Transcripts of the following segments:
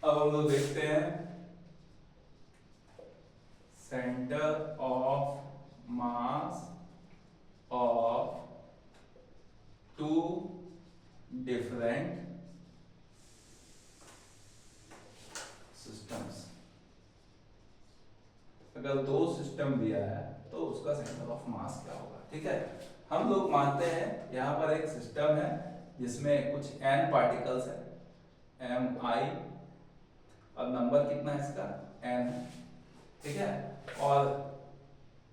अब हम लोग देखते हैं centre of mass of two different systems. अगर दो सिस्टम दिया है तो उसका सेंटर ऑफ मास क्या होगा। ठीक है, हम लोग मानते हैं यहाँ पर एक सिस्टम है जिसमें कुछ n पार्टिकल्स है mi, और नंबर कितना है इसका n है। ठीक है, और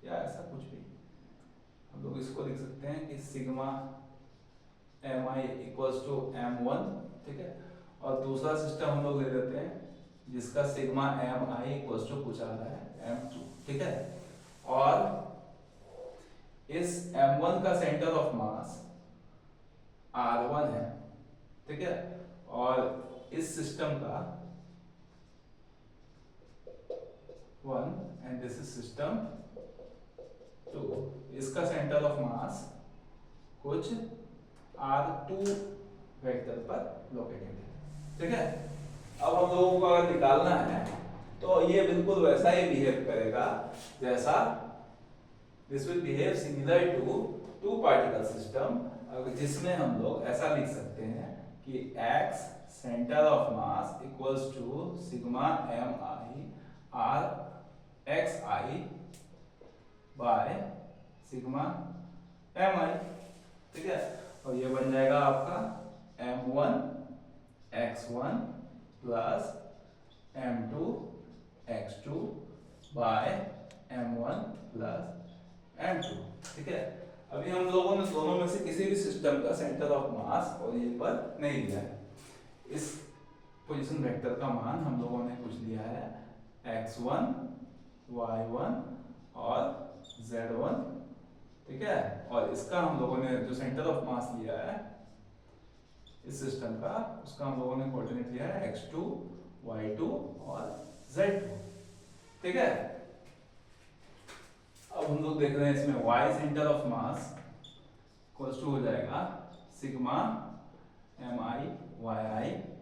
या ऐसा कुछ भी हम लोग इसको लिख सकते हैं कि sigma mi equals to m1। ठीक है, और दूसरा सिस्टम हम लोग ले लेते हैं जिसका सिग्मा mi इक्वल्स टू कुछ आ रहा है m2। ठीक है, और इस m1 का सेंटर ऑफ मास r1 है। ठीक है, और इस सिस्टम का 1 एंड दिस इज सिस्टम 2, इसका सेंटर ऑफ मास कुछ r2 वेक्टर पर लोकेटेड है। ठीक है, अब हम लोगों को अगर निकालना है तो ये बिल्कुल वैसा ही बिहेव करेगा जैसा this will behave similar to two particle system, जिसमें हम लोग ऐसा लिख सकते हैं कि x centre of mass equals to sigma mi r xi by sigma mi। ठीक है, और ये बन जाएगा आपका m1 x1 plus m2 x2 bye m1 plus m2। ठीक है, अभी हम लोगों ने दोनों में से किसी भी सिस्टम का सेंटर ऑफ मास और ये पर नहीं लिया है। इस पोजीशन वेक्टर का मान हम लोगों ने कुछ लिया है x1 y1 और z1। ठीक है, और इसका हम लोगों ने जो सेंटर ऑफ मास लिया है इस सिस्टम का, उसका हम लोगों ने कोऑर्डिनेट लिया है x2 y2 और z2। ठीक है, अब हम लोग देख रहे हैं इसमें y centre of mass equals to हो जाएगा sigma mi yi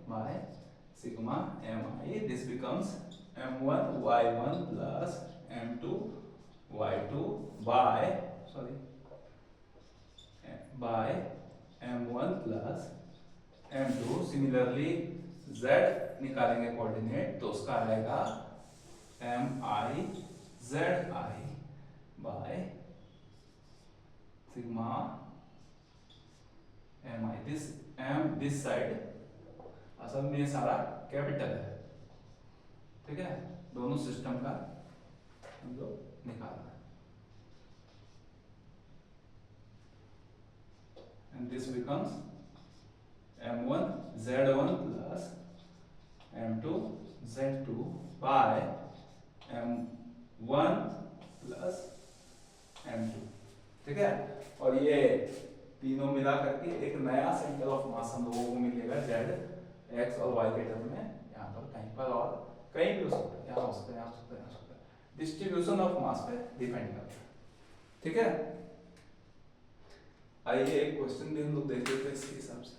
by sigma mi। This becomes m1 y1 plus m2 y2 by by m1 plus m2। Similarly z निकालेंगे कोऑर्डिनेट तो उसका आएगा mi zi by sigma mi। This m this side असल में ये सारा कैपिटल है। ठीक है, दोनों सिस्टम का हम लोग निकालना है and this becomes m1 z1 plus m2 z2 by m1 plus m2। ठीक है, और ये तीनों मिला करके एक नया सेंटर ऑफ मास हम लोगों को मिलेगा z x और y के टर्म में, यहाँ पर कहीं पर और कहीं भी हो सकता है, यहाँ हो सकता है, यहाँ हो सकता है, यहाँ हो सकता है। डिस्ट्रीब्यूशन ऑफ मास पे डिपेंड करता है। ठीक है, आइए एक क्वेश्चन भी हम लोग देख लेते हैं इसके हिसाब से।